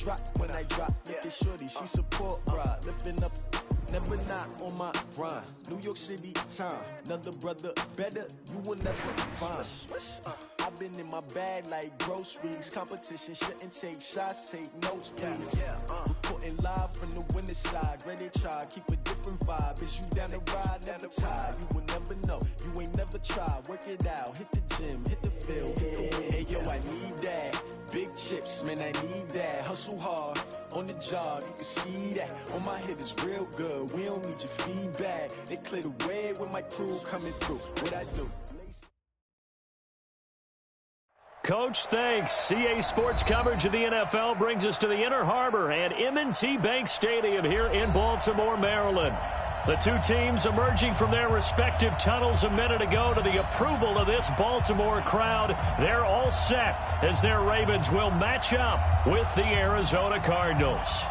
drop, looking shorty, she support ride, lifting up. Never not on my grind. New York City time. Another brother better, you will never find. I've been in my bag like groceries. Competition shouldn't take shots, take notes, please. Reporting live from the winter side. Ready to try, keep a different vibe. Is you down the ride, never tired. You will never know, you ain't never tried. Work it out, hit the gym, hit the field, hit the wind. Hey yo, I need that. Big chips, man, I need that. Hustle hard, on the job, you can see that. On my hit is real good, we don't need your feedback. They clear the way with my crew coming through. What I do? Coach, thanks. CA Sports coverage of the NFL brings us to the Inner Harbor and M&T Bank Stadium here in Baltimore, Maryland. The two teams emerging from their respective tunnels a minute ago to the approval of this Baltimore crowd. They're all set as their Ravens will match up with the Arizona Cardinals.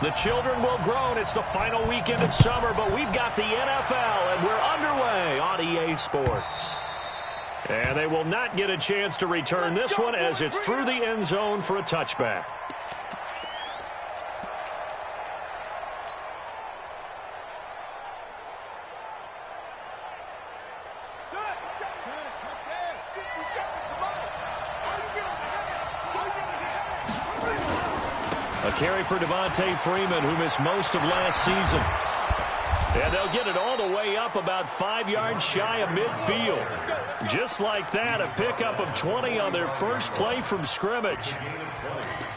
The children will groan. It's the final weekend of summer, but we've got the NFL, and we're underway on EA Sports. And they will not get a chance to return this one as it's through the end zone for a touchback. A carry for Devontae Freeman, who missed most of last season. And they'll get it all the way up about 5 yards shy of midfield. Just like that, a pickup of 20 on their first play from scrimmage.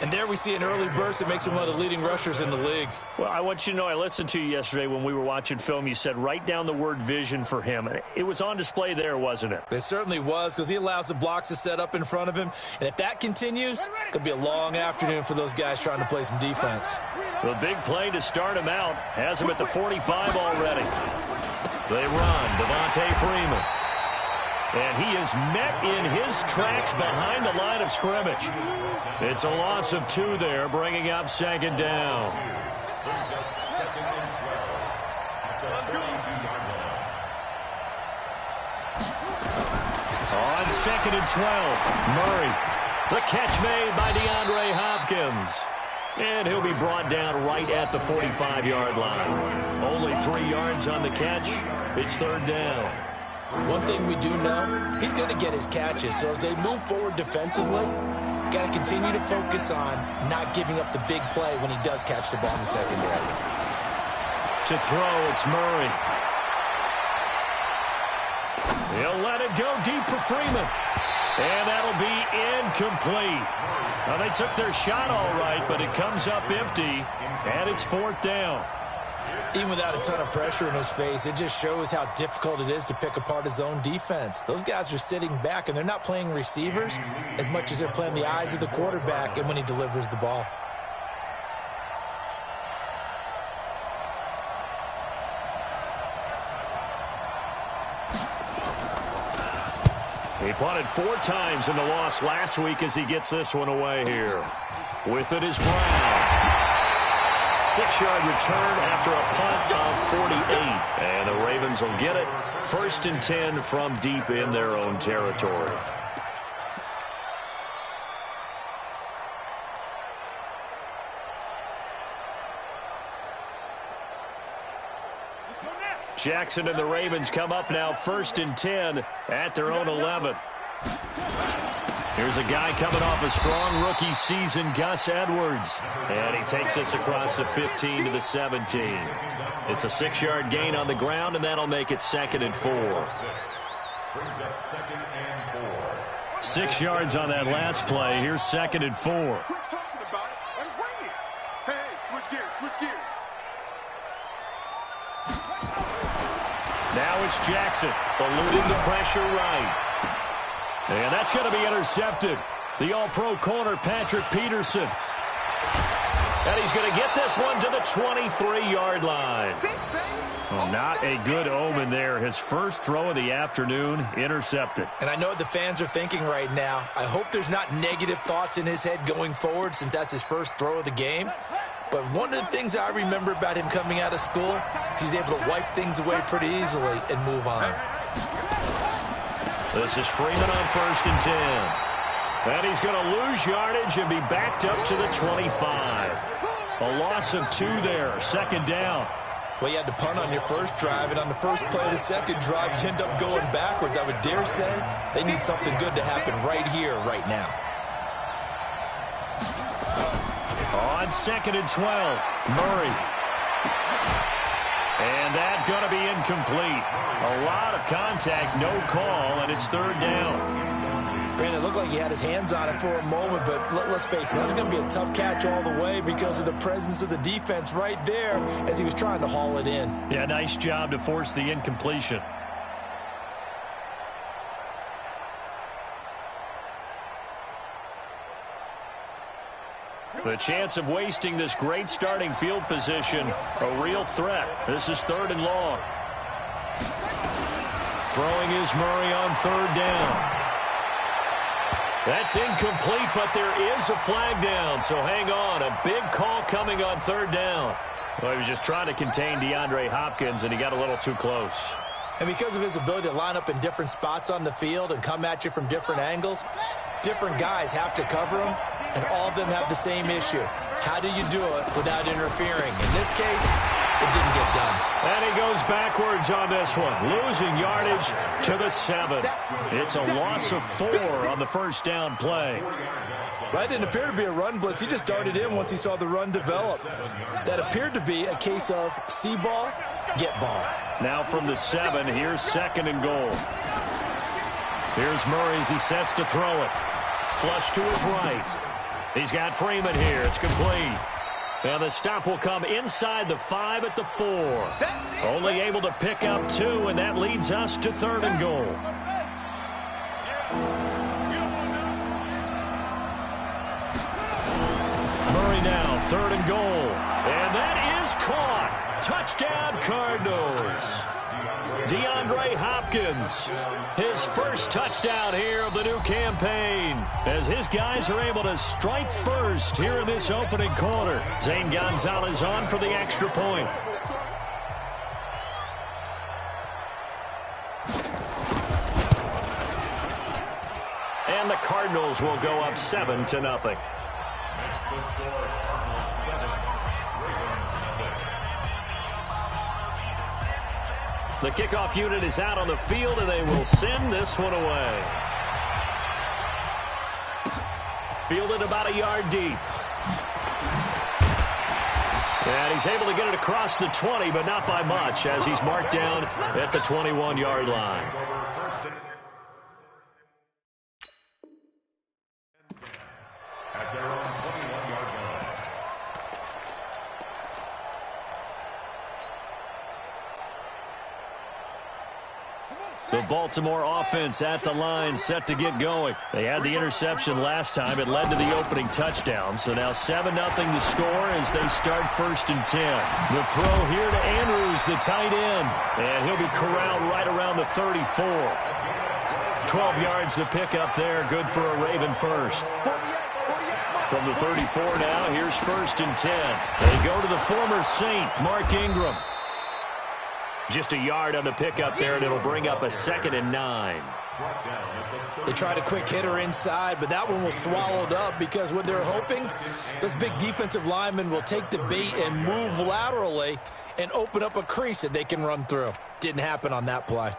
And there we see an early burst that makes him one of the leading rushers in the league. Well, I want you to know, I listened to you yesterday when we were watching film. You said write down the word vision for him. It was on display there, wasn't it? It certainly was, because he allows the blocks to set up in front of him. And if that continues, it'll be a long afternoon for those guys trying to play some defense. The big play to start him out has him at the 45 already. They run, Devontae Freeman. And he is met in his tracks behind the line of scrimmage. It's a loss of 2 there, bringing up second down. On second and 12, Murray. The catch made by DeAndre Hopkins. And he'll be brought down right at the 45-yard line. Only 3 yards on the catch. It's third down. One thing we do know, he's going to get his catches. So as they move forward defensively, got to continue to focus on not giving up the big play when he does catch the ball in the secondary. To throw, it's Murray. He'll let it go deep for Freeman. And that'll be incomplete. Now, they took their shot all right, but it comes up empty, and it's fourth down. Even without a ton of pressure in his face, it just shows how difficult it is to pick apart his own defense. Those guys are sitting back, and they're not playing receivers as much as they're playing the eyes of the quarterback and when he delivers the ball. He punted 4 times in the loss last week as he gets this one away here. With it is Brown. 6-yard return after a punt of 48. And the Ravens will get it. First and 10 from deep in their own territory. Jackson and the Ravens come up now first and 10 at their own 11. Here's a guy coming off a strong rookie season, Gus Edwards. And he takes us across the 15 to the 17. It's a 6-yard gain on the ground, and that'll make it second and 4. 6 yards on that last play. Here's second and 4. Now it's Jackson, eluding the pressure right. And that's going to be intercepted. The all-pro corner, Patrick Peterson. And he's going to get this one to the 23-yard line. Well, not a good omen there. His first throw of the afternoon intercepted. And I know what the fans are thinking right now. I hope there's not negative thoughts in his head going forward since that's his first throw of the game. But one of the things I remember about him coming out of school is he's able to wipe things away pretty easily and move on. This is Freeman on 1st and 10. And he's going to lose yardage and be backed up to the 25. A loss of 2 there, 2nd down. Well, you had to punt on your first drive, and on the first play of the second drive, you end up going backwards. I would dare say they need something good to happen right here, right now. On 2nd and 12, Murray. And that's going to be incomplete. A lot of contact, no call, and it's 3rd down. Brandon, it looked like he had his hands on it for a moment, but let's face it, that was going to be a tough catch all the way because of the presence of the defense right there as he was trying to haul it in. Yeah, nice job to force the incompletion. The chance of wasting this great starting field position, a real threat. This is 3rd and long. Throwing is Murray on 3rd down. That's incomplete, but there is a flag down, so hang on. A big call coming on 3rd down. Well, he was just trying to contain DeAndre Hopkins, and he got a little too close. And because of his ability to line up in different spots on the field and come at you from different angles, different guys have to cover him, and all of them have the same issue. How do you do it without interfering? In this case, it didn't get done. And he goes backwards on this one, losing yardage to the 7. It's a loss of 4 on the first down play. That didn't appear to be a run blitz. He just darted in once he saw the run develop. That appeared to be a case of see ball, get ball. Now from the 7, here's 2nd and goal. Here's Murray as he sets to throw it. Flush to his right. He's got Freeman here. It's complete. And the stop will come inside the 5 at the 4. Only able to pick up 2, and that leads us to 3rd and goal. Murray now, 3rd and goal. And that is caught. Touchdown, Cardinals. DeAndre Hopkins, his first touchdown here of the new campaign, as his guys are able to strike first here in this opening quarter. Zane Gonzalez on for the extra point. And the Cardinals will go up 7-0. The kickoff unit is out on the field, and they will send this one away. Fielded about a yard deep. And he's able to get it across the 20, but not by much, as he's marked down at the 21-yard line. The Baltimore offense at the line, set to get going. They had the interception last time. It led to the opening touchdown. So now 7-0 to score as they start 1st and 10. The throw here to Andrews, the tight end. And he'll be corralled right around the 34. 12 yards to pick up there. Good for a Raven first. From the 34 now, here's 1st and 10. They go to the former Saint, Mark Ingram. Just a yard on the pickup there, and it'll bring up a 2nd and 9. They tried a quick hitter inside, but that one was swallowed up because what they're hoping, this big defensive lineman will take the bait and move laterally and open up a crease that they can run through. Didn't happen on that play.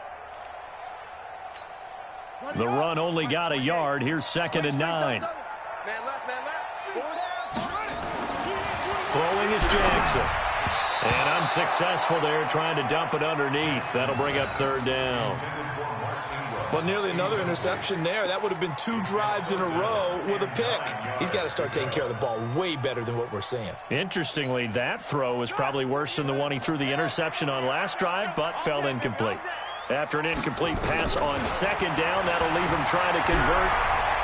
The run only got a yard. Here's 2nd and 9. Throwing is Jackson. And unsuccessful there, trying to dump it underneath. That'll bring up 3rd down. Well, nearly another interception there. That would have been 2 drives in a row with a pick. He's got to start taking care of the ball way better than what we're seeing. Interestingly, that throw was probably worse than the one he threw the interception on last drive, but fell incomplete. After an incomplete pass on 2nd down, that'll leave him trying to convert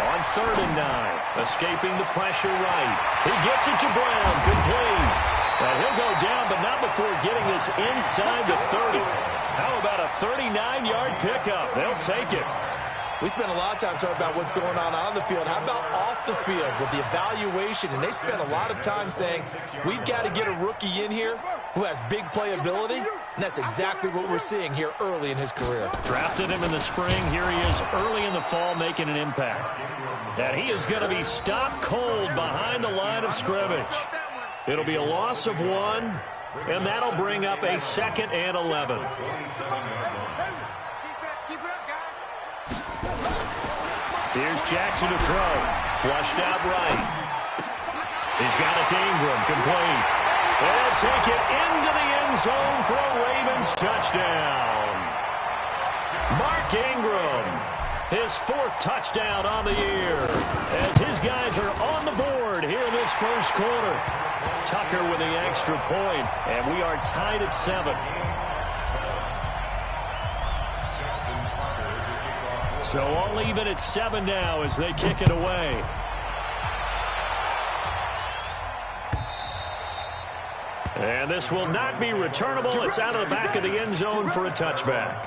on 3rd and 9. Escaping the pressure right. He gets it to Brown. Complete. And he'll go down, but not before getting this inside the 30. How about a 39-yard pickup? They'll take it. We spent a lot of time talking about what's going on the field. How about off the field with the evaluation? And they spent a lot of time saying, we've got to get a rookie in here who has big playability. And that's exactly what we're seeing here early in his career. Drafted him in the spring. Here he is early in the fall making an impact. And he is going to be stopped cold behind the line of scrimmage. It'll be a loss of 1, and that'll bring up a 2nd and 11. Here's Jackson to throw. Flushed out right. He's got it to Ingram. Complete. They'll take it into the end zone for a Ravens touchdown. Mark Ingram, his 4th touchdown on the year, as his guys are on the board here in this first quarter. Tucker with the extra point, and we are tied at 7. So all even at 7 now as they kick it away. And this will not be returnable. It's out of the back of the end zone for a touchback.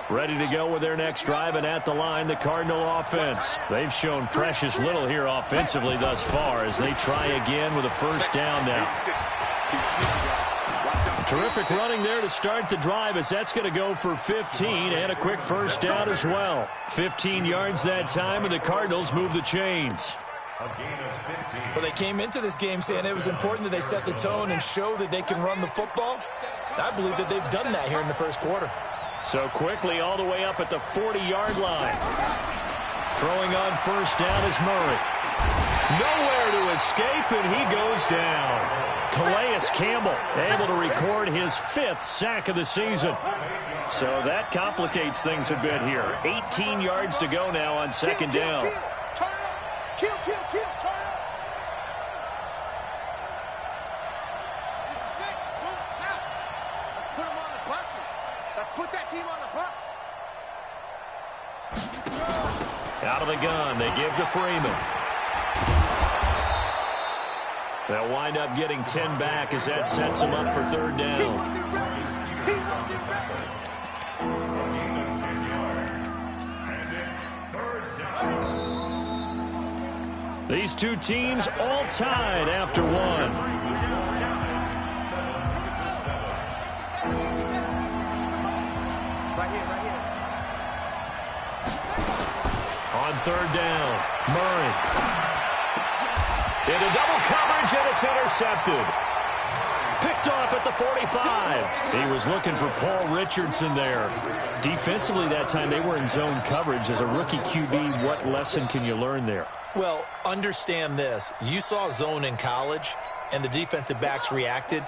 Ready to go with their next drive, and at the line, the Cardinal offense. They've shown precious little here offensively thus far as they try again with a first down now. Terrific running there to start the drive, as that's going to go for 15 and a quick first down as well. 15 yards that time, and the Cardinals move the chains. Well, they came into this game saying it was important that they set the tone and show that they can run the football. I believe that they've done that here in the first quarter. So quickly all the way up at the 40-yard line. Throwing on first down is Murray. Nowhere to escape, and he goes down. Calais Campbell able to record his 5th sack of the season. So that complicates things a bit here. 18 yards to go now on 2nd down. Kill, turn up. Let's put them on the buses. Let's put that team on the bus. Out of the gun, they give to Freeman. They'll wind up getting 10 back as that sets them up for 3rd down. These two teams all tied after 1. On 3rd down, Murray. Into double coverage, and it's intercepted. Picked off at the 45. He was looking for Paul Richardson there. Defensively that time, they were in zone coverage. As a rookie QB, what lesson can you learn there? Well, understand this. You saw zone in college, and the defensive backs reacted,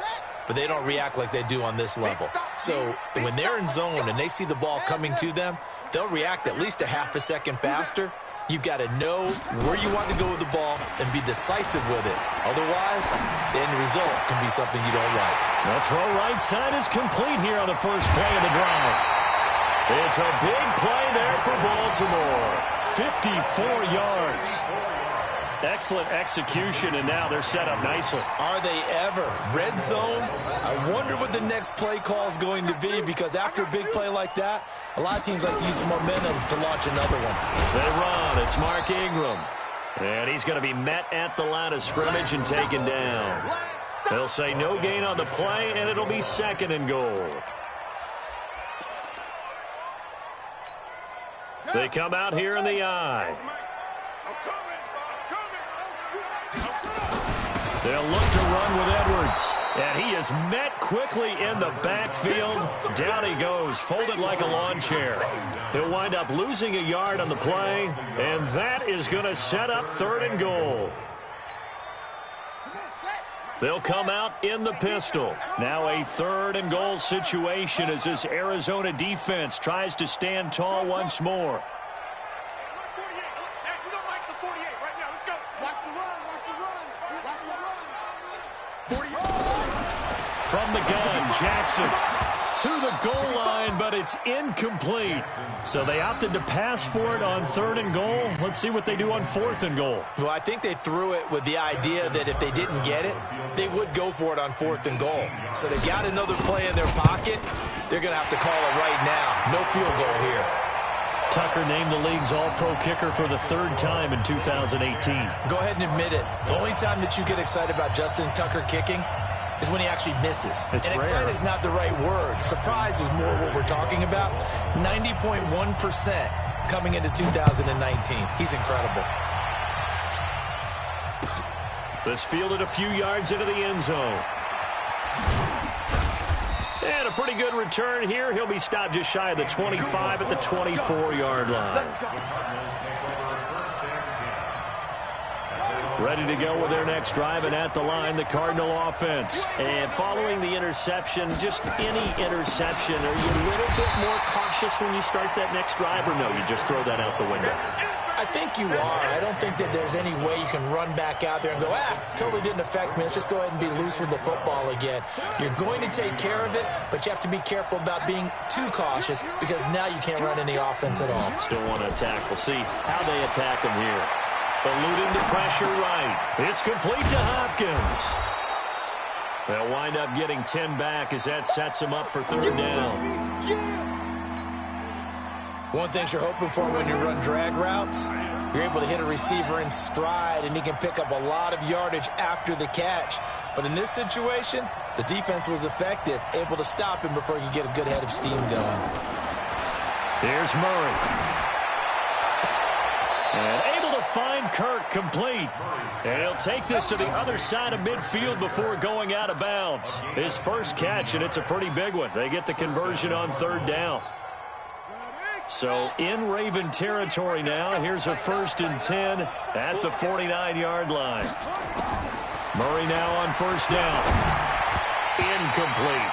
but they don't react like they do on this level. So when they're in zone and they see the ball coming to them, they'll react at least a half a second faster. You've got to know where you want to go with the ball and be decisive with it. Otherwise, the end result can be something you don't like. The throw right side is complete here on the first play of the drive. It's a big play there for Baltimore. 54 yards. Excellent execution, and now they're set up nicely. Are they ever? Red zone? I wonder what the next play call is going to be, because after a big play like that, a lot of teams like to use the momentum to launch another one. They run. It's Mark Ingram. And he's going to be met at the line of scrimmage and taken down. They'll say no gain on the play, and it'll be 2nd and goal. They come out here in the I. They'll look to run with Edwards. And he is met quickly in the backfield. Down he goes, folded like a lawn chair. He'll wind up losing a yard on the play, and that is going to set up 3rd and goal. They'll come out in the pistol. Now a 3rd and goal situation as this Arizona defense tries to stand tall once more. From the gun, Jackson. to the goal line, but it's incomplete. So they opted to pass for it on 3rd and goal. Let's see what they do on 4th and goal. Well, I think they threw it with the idea that if they didn't get it, they would go for it on 4th and goal. So they got another play in their pocket. They're going to have to call it right now. No field goal here. Tucker named the league's all-pro kicker for the 3rd time in 2018. Go ahead and admit it. The only time that you get excited about Justin Tucker kicking is when he actually misses. It's and rare. excited is not the right word. Surprise is more what we're talking about. 90.1% coming into 2019. He's incredible. This fielded a few yards into the end zone. And a pretty good return here. He'll be stopped just shy of the 25 at the 24-yard line. Ready to go with their next drive, and at the line, the Cardinal offense. And following the interception, just any interception, are you a little bit more cautious when you start that next drive, or no, you just throw that out the window? I think you are. I don't think that there's any way you can run back out there and go, totally didn't affect me. Let's just go ahead and be loose with the football again. You're going to take care of it, but you have to be careful about being too cautious because now you can't run any offense at all. Still want to attack. We'll see how they attack him here. Eluding the pressure right. It's complete to Hopkins. They'll wind up getting 10 back as that sets him up for 3rd down. One thing you're hoping for when you run drag routes, you're able to hit a receiver in stride, and he can pick up a lot of yardage after the catch. But in this situation, the defense was effective, able to stop him before he could get a good head of steam going. Here's Murray. And able to find Kirk complete. And he'll take this to the other side of midfield before going out of bounds. His first catch, and it's a pretty big one. They get the conversion on 3rd down. So in Raven territory now. Here's a 1st and 10 at the 49-yard line. Murray now on 1st down. Incomplete.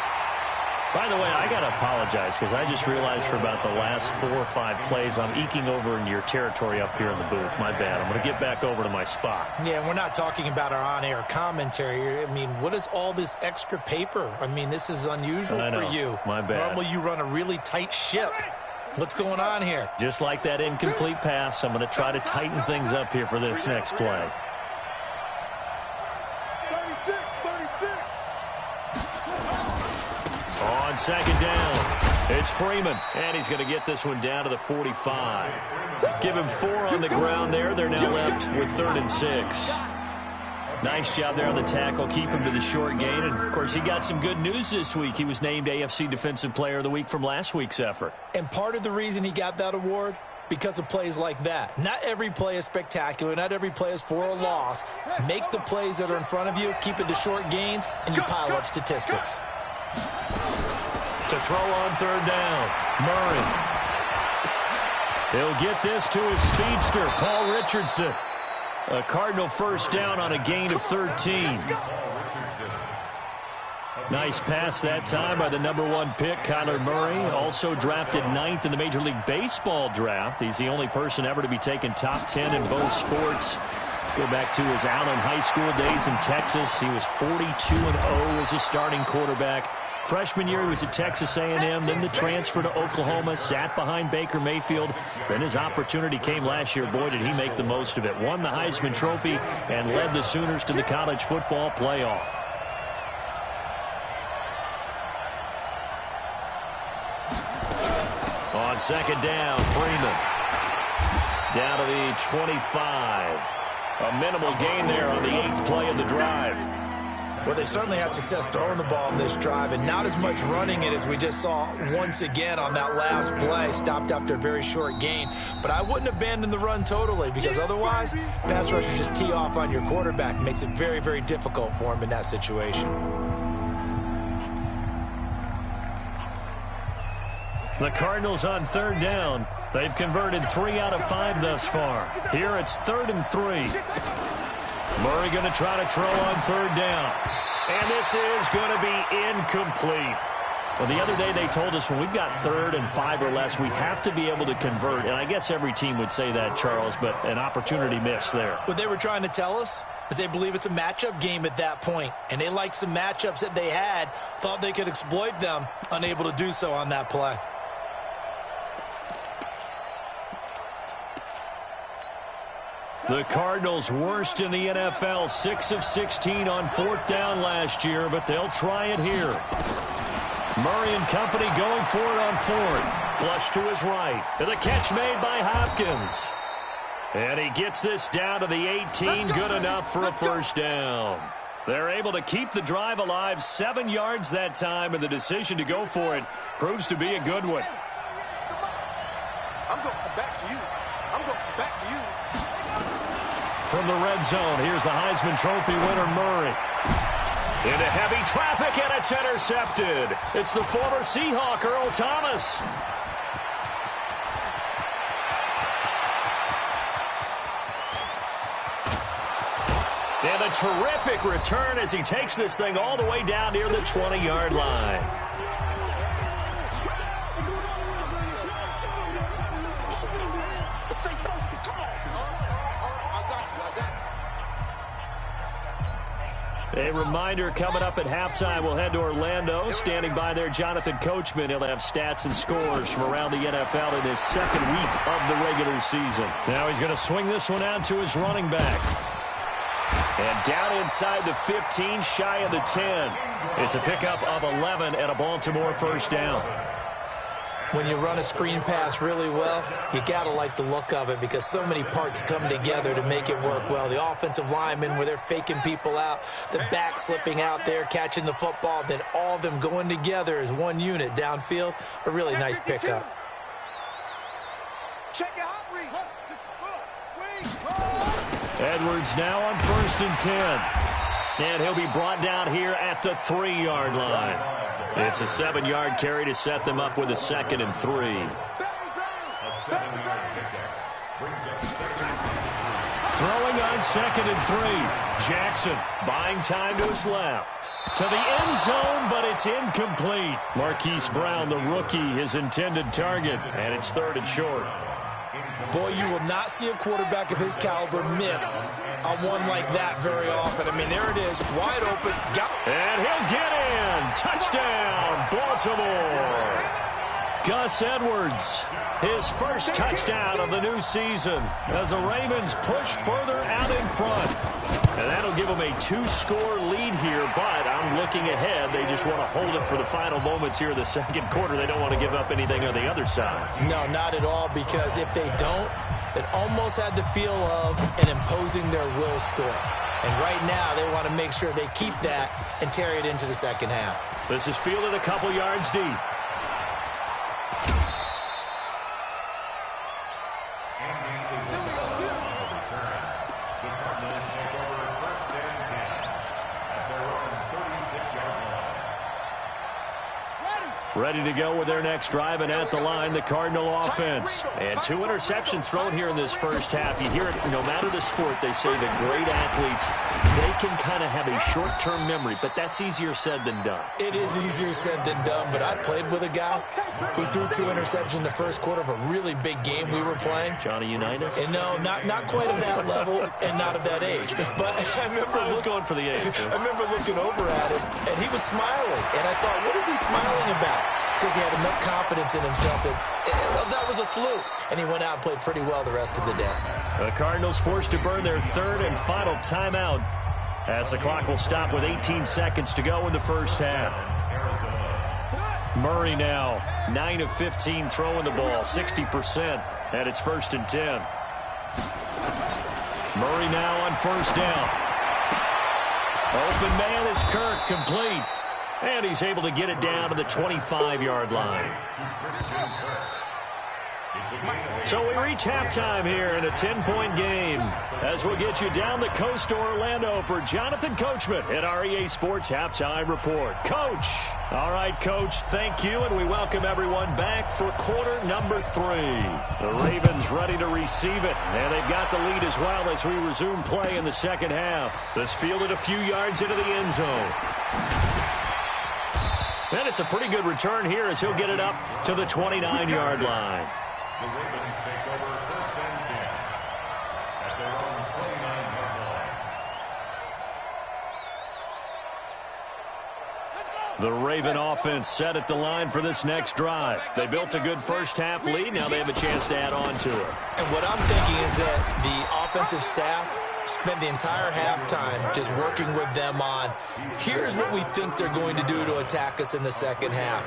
By the way, I got to apologize because I just realized for about the last 4 or 5 plays, I'm eking over into your territory up here in the booth. My bad. I'm going to get back over to my spot. Yeah, we're not talking about our on-air commentary. I mean, what is all this extra paper? I mean, this is unusual for you. My bad. Normally you run a really tight ship. What's going on here? Just like that incomplete pass, I'm going to try to tighten things up here for this next play. 36. On 2nd down, it's Freeman, and he's going to get this one down to the 45. Give him 4 on the ground there. They're now left with 3rd and 6. Nice job there on the tackle. Keep him to the short gain. And, of course, he got some good news this week. He was named AFC Defensive Player of the Week from last week's effort. And part of the reason he got that award, because of plays like that. Not every play is spectacular. Not every play is for a loss. Make the plays that are in front of you, keep it to short gains, and you pile up statistics. To throw on 3rd down, Murray. He'll get this to his speedster, Paul Richardson. A Cardinal 1st down on a gain of 13. Nice pass that time by the #1 pick, Kyler Murray. Also drafted 9th in the Major League Baseball draft. He's the only person ever to be taken top 10 in both sports. Go back to his Allen High School days in Texas. He was 42-0 as a starting quarterback. Freshman year, he was at Texas A&M, then the transfer to Oklahoma, sat behind Baker Mayfield. Then his opportunity came last year. Boy, did he make the most of it. Won the Heisman Trophy and led the Sooners to the college football playoff. On 2nd down, Freeman. Down to the 25. A minimal gain there on the 8th play of the drive. Well, they certainly had success throwing the ball in this drive, and not as much running it as we just saw once again on that last play. Stopped after a very short gain. But I wouldn't abandon the run totally, because otherwise, pass rushers just tee off on your quarterback. It makes it very, very difficult for him in that situation. The Cardinals on 3rd down. They've converted 3 out of 5 thus far. Here it's 3rd and 3. Murray going to try to throw on 3rd down. And this is going to be incomplete. Well, the other day they told us when we've got 3rd and 5 or less, we have to be able to convert. And I guess every team would say that, Charles, but an opportunity missed there. What they were trying to tell us, is they believe it's a matchup game at that point, and they like some matchups that they had, thought they could exploit them, unable to do so on that play. The Cardinals worst in the NFL, 6 of 16 on 4th down last year, but they'll try it here. Murray and company going for it on 4th. Flush to his right. And the catch made by Hopkins. And he gets this down to the 18, good enough for a first down. They're able to keep the drive alive, 7 yards that time, and the decision to go for it proves to be a good one. I'm going back to you. I'm going back to you. From the red zone, here's the Heisman Trophy winner, Murray. Into heavy traffic, and it's intercepted. It's the former Seahawk, Earl Thomas. And a terrific return as he takes this thing all the way down near the 20-yard line. A reminder, coming up at halftime, we'll head to Orlando. Standing by there, Jonathan Coachman. He'll have stats and scores from around the NFL in his second week of the regular season. Now he's going to swing this one out to his running back. And down inside the 15, shy of the 10. It's a pickup of 11 and a Baltimore first down. When you run a screen pass really well, you got to like the look of it because so many parts come together to make it work well. The offensive linemen, where they're faking people out, the back slipping out there, catching the football, then all of them going together as one unit downfield. A really nice pickup. Check it out, Reed. Edwards now on 1st and 10. And he'll be brought down here at the 3-yard line. It's a 7-yard carry to set them up with a 2nd and 3. Throwing on 2nd and 3. Jackson buying time to his left. To the end zone, but it's incomplete. Marquise Brown, the rookie, his intended target. And it's 3rd and short. Boy, you will not see a quarterback of his caliber miss on one like that very often. I mean, there it is, wide open. And he'll get in. Touchdown, Baltimore. Gus Edwards, his first touchdown of the new season as the Ravens push further out in front. And that'll give them a 2-score lead here, but I'm looking ahead. They just want to hold it for the final moments here in the second quarter. They don't want to give up anything on the other side. No, not at all, because if they don't, it almost had the feel of an imposing their will score. And right now, they want to make sure they keep that and carry it into the second half. This is fielded a couple yards deep. Ready to go with their next drive, and at the line, the Cardinal offense. And 2 interceptions thrown here in this first half. You hear it, no matter the sport, they say the great athletes, they can kind of have a short-term memory, but that's easier said than done. It is easier said than done, but I played with a guy who threw 2 interceptions in the first quarter of a really big game we were playing. Johnny Unitas? And no, not quite of that level and not of that age. But I was going for the age. I remember looking over at him, and he was smiling. And I thought, what is he smiling about? It's because he had enough confidence in himself that was a fluke. And he went out and played pretty well the rest of the day. The Cardinals forced to burn their 3rd and final timeout as the clock will stop with 18 seconds to go in the first half. Murray now 9 of 15 throwing the ball, 60%, and it's 1st and 10. Murray now on 1st down. Open man is Kirk, complete. And he's able to get it down to the 25-yard line. So we reach halftime here in a 10-point game as we'll get you down the coast to Orlando for Jonathan Coachman at our EA Sports Halftime Report. Coach. All right, Coach, thank you, and we welcome everyone back for quarter number 3. The Ravens ready to receive it, and they've got the lead as well as we resume play in the second half. This fielded a few yards into the end zone. And it's a pretty good return here as he'll get it up to the 29-yard line. The Ravens take over 1st and 10 at their own 29-yard line. The Raven offense set at the line for this next drive. They built a good first-half lead. Now they have a chance to add on to it. And what I'm thinking is that the offensive staff spent the entire halftime just working with them on, here's what we think they're going to do to attack us in the second half.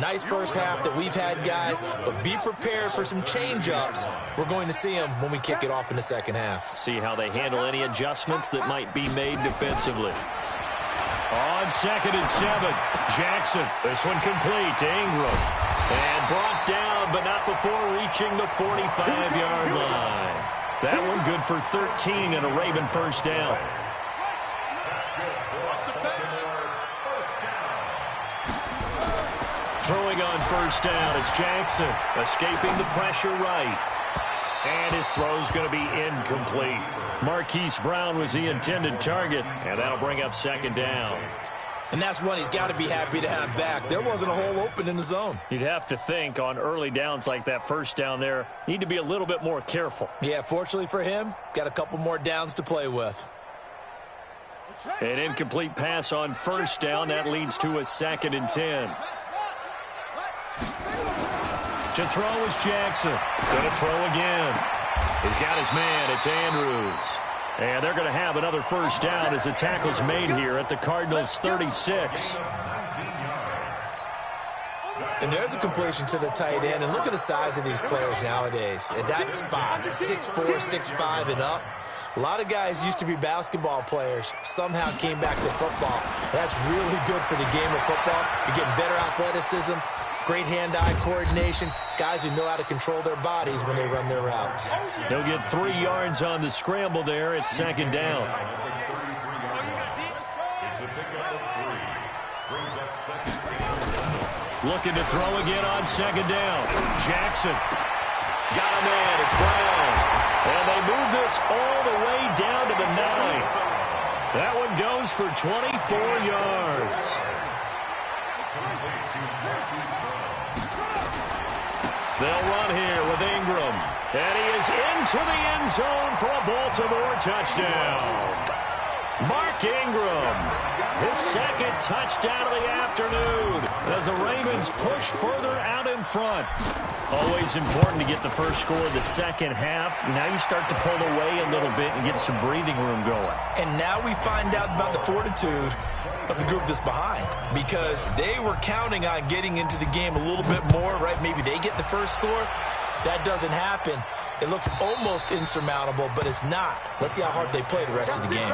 Nice first half that we've had, guys, but be prepared for some change-ups. We're going to see them when we kick it off in the second half. See how they handle any adjustments that might be made defensively. On 2nd and 7, Jackson. This one complete to Ingram. And brought down, but not before reaching the 45-yard line. That one good for 13 and a Raven first down. Throwing on first down, it's Jackson. Escaping the pressure right. And his throw's going to be incomplete. Marquise Brown was the intended target, and that'll bring up 2nd down. And that's one he's got to be happy to have back. There wasn't a hole open in the zone. You'd have to think on early downs like that first down there, need to be a little bit more careful. Yeah, fortunately for him, got a couple more downs to play with. An incomplete pass on first down. That leads to a 2nd and 10. To throw is Jackson. Going to throw again. He's got his man. It's Andrews. And they're going to have another first down as the tackle's made here at the Cardinals' 36. And there's a completion to the tight end. And look at the size of these players nowadays. At that spot, 6'4", 6'5", and up. A lot of guys used to be basketball players, somehow came back to football. That's really good for the game of football. You're getting better athleticism, great hand-eye coordination, guys who know how to control their bodies when they run their routes. They'll get 3 yards on the scramble there at 2nd down. Looking to throw again on 2nd down. Jackson. Got a man. It's Brown. And they move this all the way down to the 9. That one goes for 24 yards. They'll run here with Ingram. And he is into the end zone for a Baltimore touchdown. Mark Ingram, his 2nd touchdown of the afternoon as the Ravens push further out in front. Always important to get the first score of the second half. Now you start to pull away a little bit and get some breathing room going. And now we find out about the fortitude of the group that's behind, because they were counting on getting into the game a little bit more, right? Maybe they get the first score. That doesn't happen. It looks almost insurmountable, but it's not. Let's see how hard they play the rest of the game.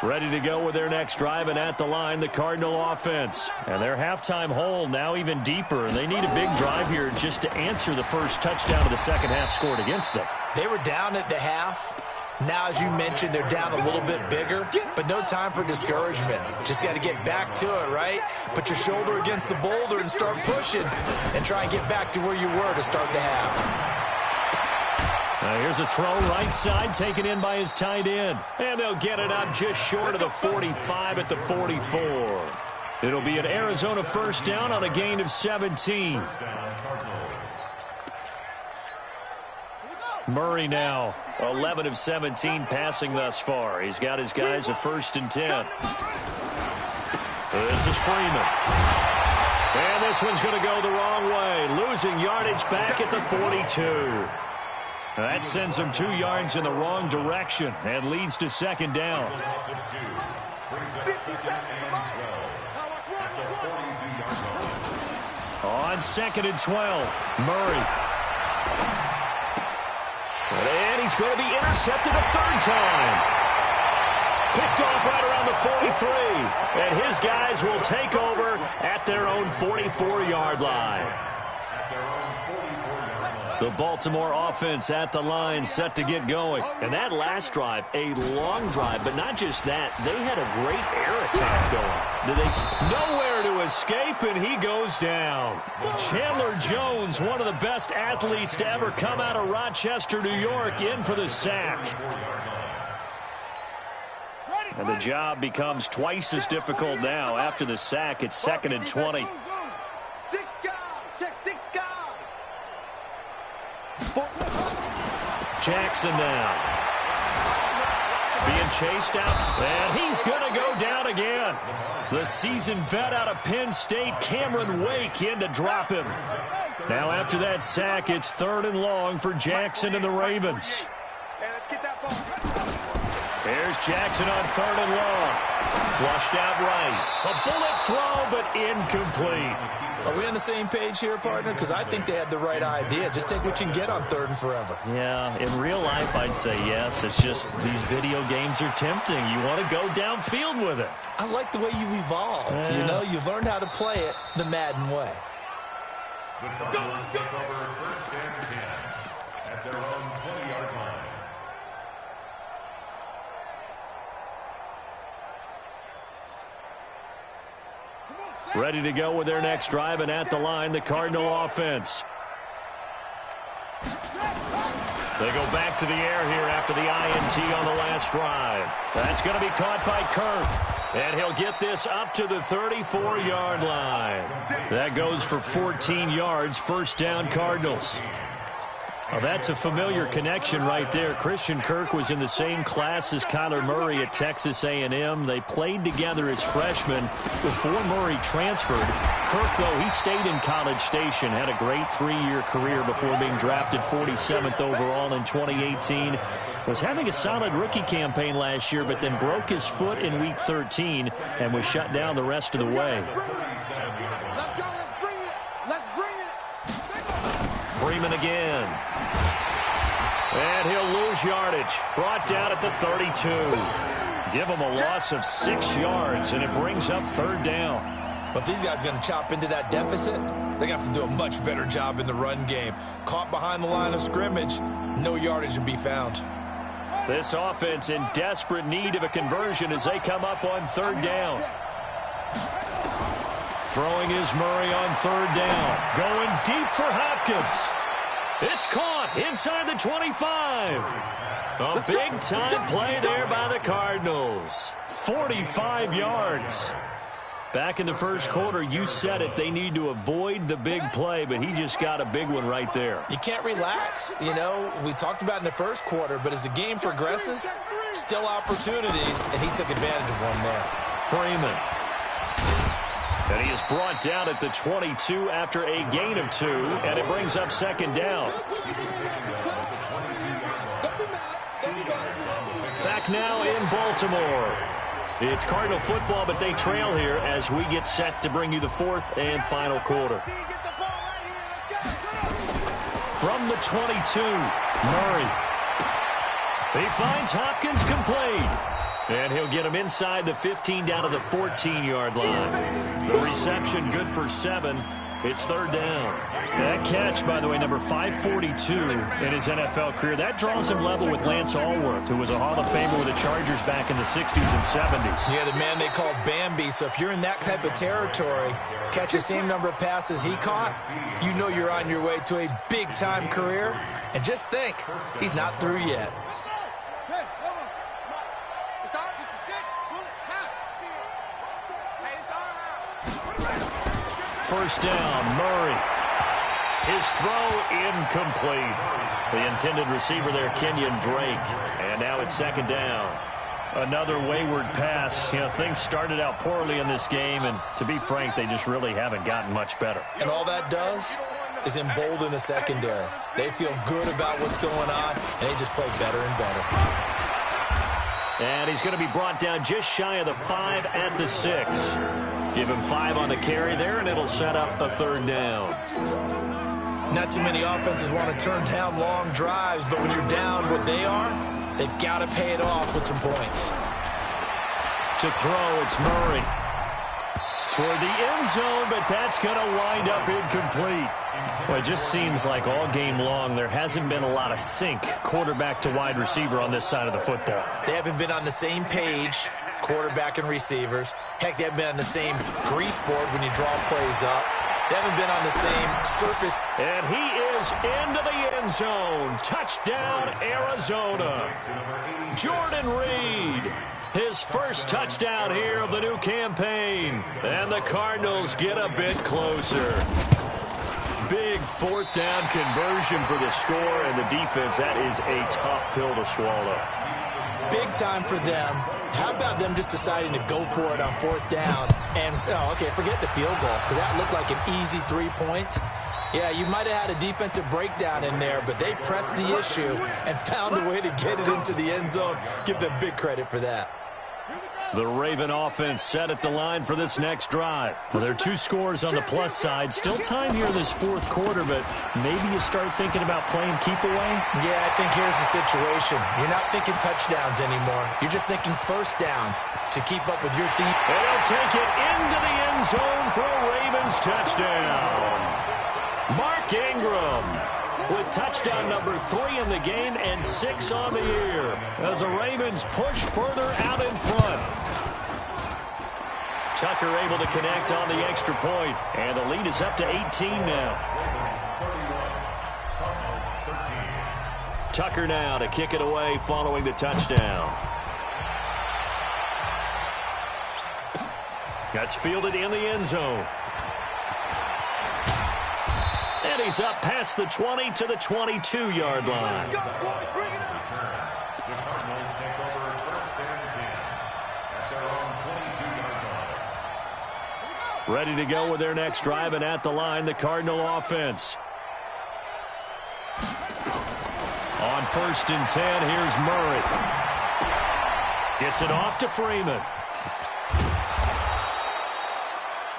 Ready to go with their next drive, and at the line, the Cardinal offense. And their halftime hole now even deeper. They need a big drive here just to answer the first touchdown of the second half scored against them. They were down at the half. Now, as you mentioned, they're down a little bit bigger, but no time for discouragement. Just got to get back to it, right? Put your shoulder against the boulder and start pushing and try and get back to where you were to start the half. Now here's a throw right side taken in by his tight end. And they'll get it up just short of the 45 at the 44. It'll be an Arizona first down on a gain of 17. Murray now 11 of 17 passing thus far. He's got his guys a 1st and 10. This is Freeman. And this one's going to go the wrong way. Losing yardage back at the 42. That sends them 2 yards in the wrong direction and leads to 2nd down. On 2nd and 12, Murray. And he's going to be intercepted a 3rd time. Picked off right around the 43. And his guys will take over at their own 44-yard line. The Baltimore offense at the line, set to get going. And that last drive, a long drive, but not just that. They had a great air attack going. Nowhere to escape, and he goes down. Chandler Jones, one of the best athletes to ever come out of Rochester, New York, in for the sack. And the job becomes twice as difficult now. After the sack, it's 2nd and 20. Jackson now. Being chased out, and he's going to go down again. The seasoned vet out of Penn State, Cameron Wake, in to drop him. Now after that sack, it's 3rd and long for Jackson and the Ravens. Hey, let's get that ball. Here's Jackson on 3rd and long. Flushed out right. A bullet throw, but incomplete. Are we on the same page here, partner? Because I think they had the right idea. Just take what you can get on 3rd and forever. Yeah, in real life, I'd say yes. It's just these video games are tempting. You want to go downfield with it. I like the way you've evolved. Yeah. You know, you've learned how to play it the Madden way. The Cardinals take over 1st and 10 at their own 20-yard line. Ready to go with their next drive, and at the line, the Cardinal offense. They go back to the air here after the INT on the last drive. That's going to be caught by Kirk. And he'll get this up to the 34-yard line. That goes for 14 yards, 1st down Cardinals. Well, that's a familiar connection right there. Christian Kirk was in the same class as Kyler Murray at Texas A&M. They played together as freshmen before Murray transferred. Kirk, though, he stayed in College Station, had a great 3-year career before being drafted 47th overall in 2018. Was having a solid rookie campaign last year, but then broke his foot in Week 13 and was shut down the rest of the way. Let's go. Let's bring it. Let's bring it. Freeman again. And he'll lose yardage. Brought down at the 32. Give him a loss of 6 yards, and it brings up 3rd down. But if these guys are going to chop into that deficit, they're going to have to do a much better job in the run game. Caught behind the line of scrimmage, no yardage to be found. This offense in desperate need of a conversion as they come up on 3rd down. Throwing is Murray on 3rd down. Going deep for Hopkins. It's caught inside the 25. A big-time play there by the Cardinals. 45 yards. Back in the first quarter, you said it, they need to avoid the big play, but he just got a big one right there. You can't relax. You know, we talked about in the first quarter, but as the game progresses, still opportunities, and he took advantage of one there. Freeman. And he is brought down at the 22 after a gain of 2, and it brings up 2nd down. Back now in Baltimore. It's Cardinal football, but they trail here as we get set to bring you the 4th and final quarter. From the 22, Murray. He finds Hopkins complete. And he'll get him inside the 15 down to the 14-yard line. The reception good for 7. It's 3rd down. That catch, by the way, number 542 in his NFL career. That draws him level with Lance Allworth, who was a Hall of Famer with the Chargers back in the 60s and 70s. Yeah, the man they called Bambi. So if you're in that type of territory, catch the same number of passes he caught, you know you're on your way to a big-time career. And just think, he's not through yet. First down, Murray. His throw incomplete. The intended receiver there, Kenyon Drake. And now it's 2nd down. Another wayward pass. You know, things started out poorly in this game, and to be frank, they just really haven't gotten much better. And all that does is embolden the secondary. They feel good about what's going on, and they just play better and better. And he's going to be brought down just shy of the 5 at the 6. Give him 5 on the carry there, and it'll set up a 3rd down. Not too many offenses want to turn down long drives, but when you're down what they are, they've got to pay it off with some points. To throw, it's Murray. Toward the end zone, but that's going to wind up incomplete. Well, it just seems like all game long there hasn't been a lot of sync quarterback to wide receiver on this side of the football. They haven't been on the same page, quarterback and receivers. Heck, they haven't been on the same grease board when you draw plays up. They haven't been on the same surface. And he is into the end zone. Touchdown, Arizona. Jordan Reed, his first touchdown here of the new campaign. And the Cardinals get a bit closer. Big 4th down conversion for the score, and the defense, that is a tough pill to swallow. big time for them. How about them just deciding to go for it on 4th down? And, okay, forget the field goal, because that looked like an easy 3 points. Yeah, you might have had a defensive breakdown in there, but they pressed the issue and found a way to get it into the end zone. Give them big credit for that. The Raven offense set at the line for this next drive. Well, there are 2 scores on the plus side. Still time here in this 4th quarter, but maybe you start thinking about playing keep away? Yeah, I think here's the situation. You're not thinking touchdowns anymore. You're just thinking 1st downs to keep up with your team. And they'll take it into the end zone for a Ravens touchdown. Mark Ingram with touchdown number 3 in the game and 6 on the year as the Ravens push further out in front. Tucker able to connect on the extra point, and the lead is up to 18 now. Tucker now to kick it away following the touchdown. That's fielded in the end zone. And he's up past the 20 to the 22-yard line. The Cardinals take over 1st and 10 at their own 22-yard line. Ready to go with their next drive, and at the line, the Cardinal offense. On 1st and 10, here's Murray. Gets it off to Freeman.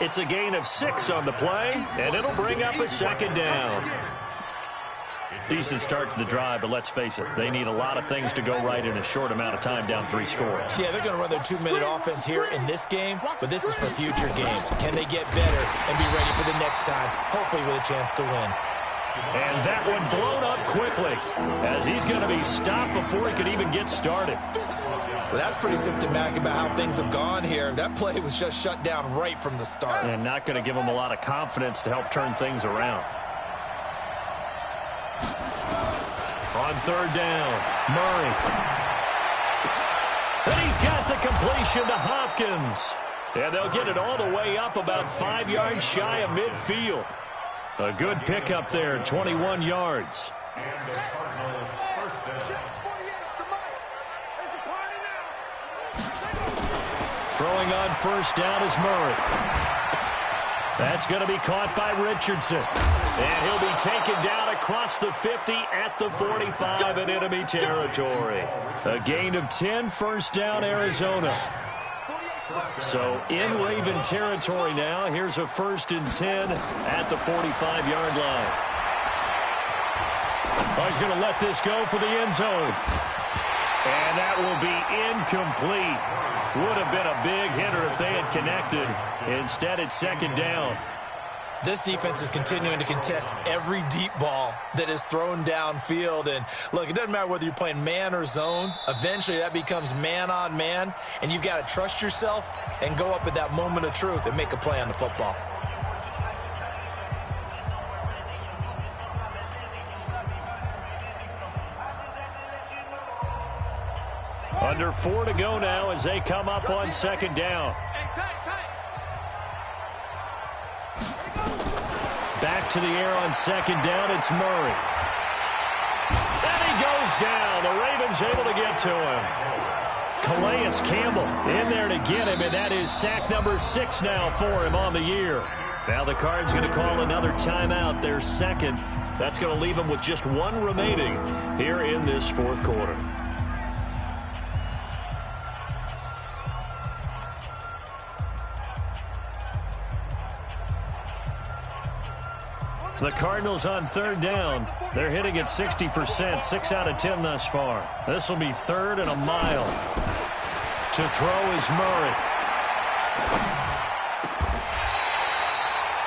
It's a gain of 6 on the play, and it'll bring up a 2nd down. Decent start to the drive, but let's face it, they need a lot of things to go right in a short amount of time, down 3 scores. Yeah, they're going to run their 2-minute offense here in this game, but this is for future games. Can they get better and be ready for the next time, hopefully with a chance to win? And that one blown up quickly, as he's going to be stopped before he could even get started. Well, that's pretty symptomatic about how things have gone here. That play was just shut down right from the start. And not going to give him a lot of confidence to help turn things around. On 3rd down, Murray. And he's got the completion to Hopkins. And they'll get it all the way up about 5 yards shy of midfield. A good pickup there, 21 yards. And the Cardinal 1st down. Throwing on 1st down is Murray. That's going to be caught by Richardson. And he'll be taken down across the 50 at the 45 in enemy territory. A gain of 10, 1st down Arizona. So in Raven territory now, here's a 1st and 10 at the 45-yard line. Oh, he's going to let this go for the end zone. And that will be incomplete. Would have been a big hitter if they had connected. Instead, it's 2nd down. This defense is continuing to contest every deep ball that is thrown downfield. And, look, it doesn't matter whether you're playing man or zone. Eventually, that becomes man-on-man, and you've got to trust yourself and go up at that moment of truth and make a play on the football. Under 4 to go now as they come up on 2nd down. Back to the air on 2nd down, it's Murray. And he goes down. The Ravens able to get to him. Calais Campbell in there to get him, and that is sack number 6 now for him on the year. Now the Cards going to call another timeout, their 2nd. That's going to leave them with just 1 remaining here in this 4th quarter. The Cardinals on 3rd down. They're hitting at 60%, 6 out of 10 thus far. This will be 3rd and a mile. To throw is Murray.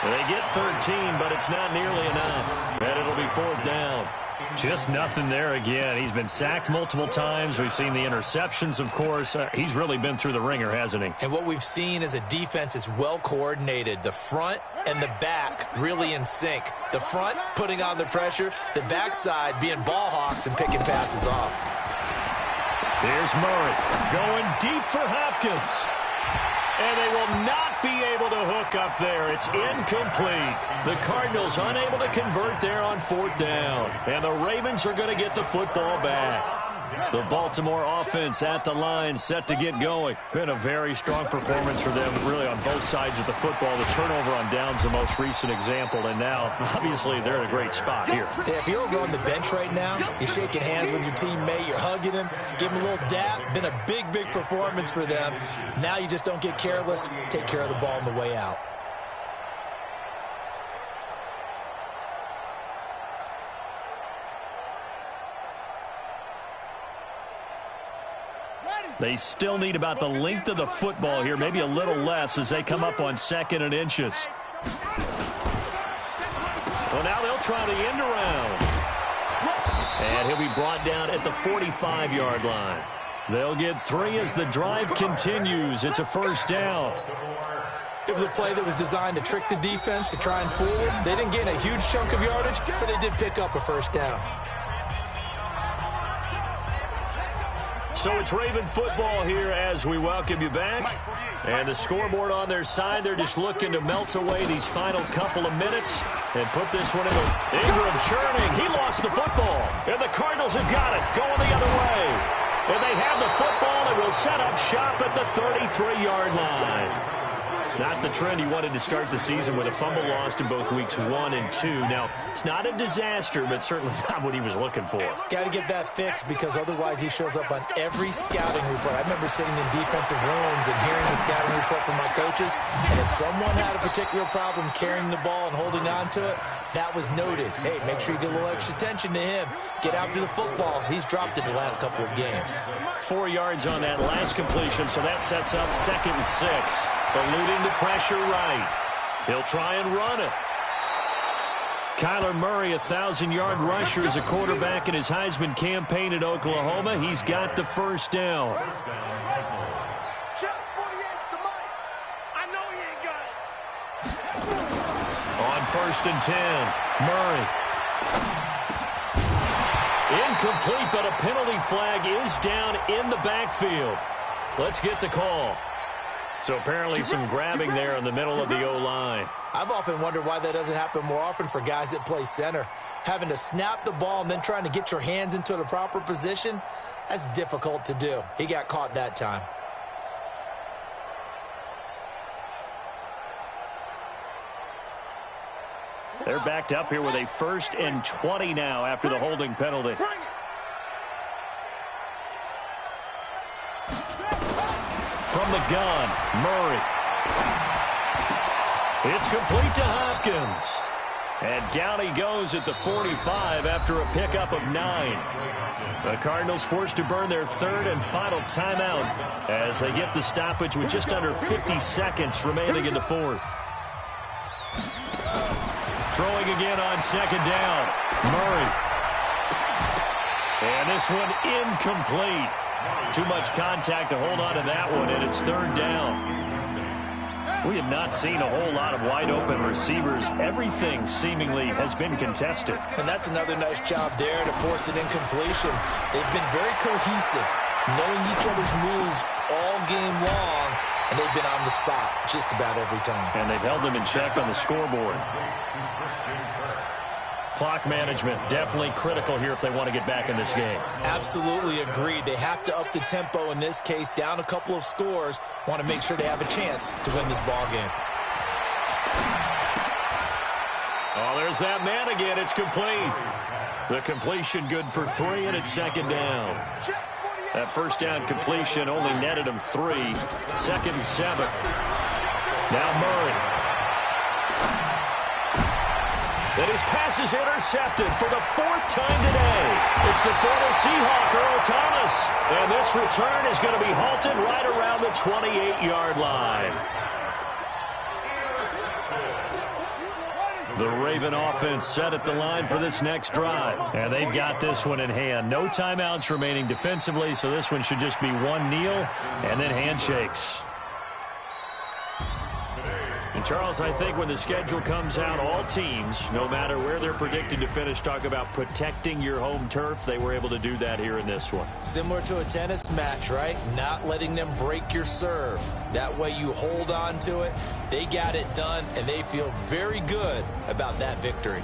They get 13, but it's not nearly enough. And it'll be 4th down. Just nothing there again. He's been sacked multiple times. We've seen the interceptions, of course. He's really been through the ringer, hasn't he? And what we've seen is a defense that's well coordinated. The front and the back really in sync. The front putting on the pressure. The backside being ball hawks and picking passes off. Here's Murray going deep for Hopkins. And they will not be able to hook up there. It's incomplete. The Cardinals unable to convert there on 4th down. And the Ravens are going to get the football back. The Baltimore offense at the line, set to get going. Been a very strong performance for them, really on both sides of the football. The turnover on downs, the most recent example, and now, obviously, they're in a great spot here. Yeah, if you're over on the bench right now, you're shaking hands with your teammate, you're hugging him, give him a little dap. Been a big, big performance for them. Now you just don't get careless. Take care of the ball on the way out. They still need about the length of the football here, maybe a little less as they come up on 2nd and inches. Well, now they'll try the end around. And he'll be brought down at the 45-yard line. They'll get 3 as the drive continues. It's a first down. It was a play that was designed to trick the defense, to try and fool them. They didn't gain a huge chunk of yardage, but they did pick up a first down. So it's Raven football here as we welcome you back. And the scoreboard on their side, they're just looking to melt away these final couple of minutes and put this one in the Ingram churning. He lost the football. And the Cardinals have got it going the other way. And they have the football and will set up shop at the 33-yard line. Not the trend he wanted to start the season with a fumble lost in both weeks 1 and 2. Now, it's not a disaster, but certainly not what he was looking for. Got to get that fixed because otherwise he shows up on every scouting report. I remember sitting in defensive rooms and hearing the scouting report from my coaches, and if someone had a particular problem carrying the ball and holding on to it, that was noted. Hey, make sure you get a little extra attention to him. Get after the football. He's dropped it the last couple of games. 4 yards on that last completion, so that sets up 2nd and 6. Eluding the pressure right. He'll try and run it. Kyler Murray, a 1,000-yard rusher as a quarterback in his Heisman campaign at Oklahoma. He's got the first down. On 1st and 10, Murray. Incomplete, but a penalty flag is down in the backfield. Let's get the call. So apparently some grabbing there in the middle of the O-line. I've often wondered why that doesn't happen more often for guys that play center. Having to snap the ball and then trying to get your hands into the proper position, that's difficult to do. He got caught that time. They're backed up here with a 1st and 20 now after the holding penalty. From the gun, Murray. It's complete to Hopkins. And down he goes at the 45 after a pickup of 9. The Cardinals forced to burn their 3rd and final timeout as they get the stoppage with just under 50 seconds remaining in the 4th. Throwing again on 2nd down, Murray. And this one incomplete. Too much contact to hold on to that one, and it's 3rd down. We have not seen a whole lot of wide-open receivers. Everything seemingly has been contested. And that's another nice job there to force an incompletion. They've been very cohesive, knowing each other's moves all game long, and they've been on the spot just about every time. And they've held them in check on the scoreboard. Clock management, definitely critical here if they want to get back in this game. Absolutely agreed. They have to up the tempo in this case, down a couple of scores. Want to make sure they have a chance to win this ball game. Oh, there's that man again. It's complete. The completion good for 3, and it's 2nd down. That first down completion only netted him 3. 2nd and 7. Now Murray. And his pass is intercepted for the 4th time today. It's the former Seahawk, Earl Thomas. And this return is going to be halted right around the 28-yard line. The Raven offense set at the line for this next drive. And they've got this one in hand. No timeouts remaining defensively, so this one should just be one kneel and then handshakes. And, Charles, I think when the schedule comes out, all teams, no matter where they're predicted to finish, talk about protecting your home turf. They were able to do that here in this one. Similar to a tennis match, right? Not letting them break your serve. That way you hold on to it. They got it done, and they feel very good about that victory.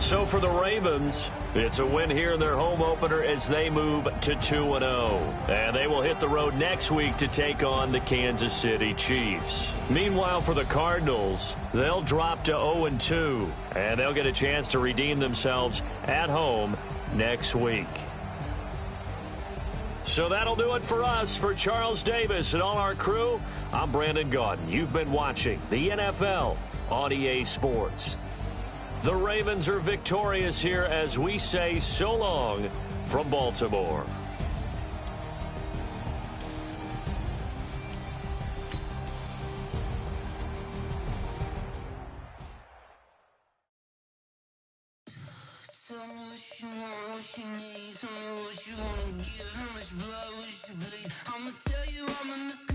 So for the Ravens, It's a win here in their home opener as they move to 2-0. And they will hit the road next week to take on the Kansas City Chiefs. Meanwhile, for the Cardinals, they'll drop to 0-2. And they'll get a chance to redeem themselves at home next week. So that'll do it for us. For Charles Davis and all our crew, I'm Brandon Gaudin. You've been watching the NFL on EA Sports. The Ravens are victorious here as we say so long from Baltimore. Tell me what you want, what you need. Tell me what you wanna give, how much blood would you bleed? I'ma tell you I'm a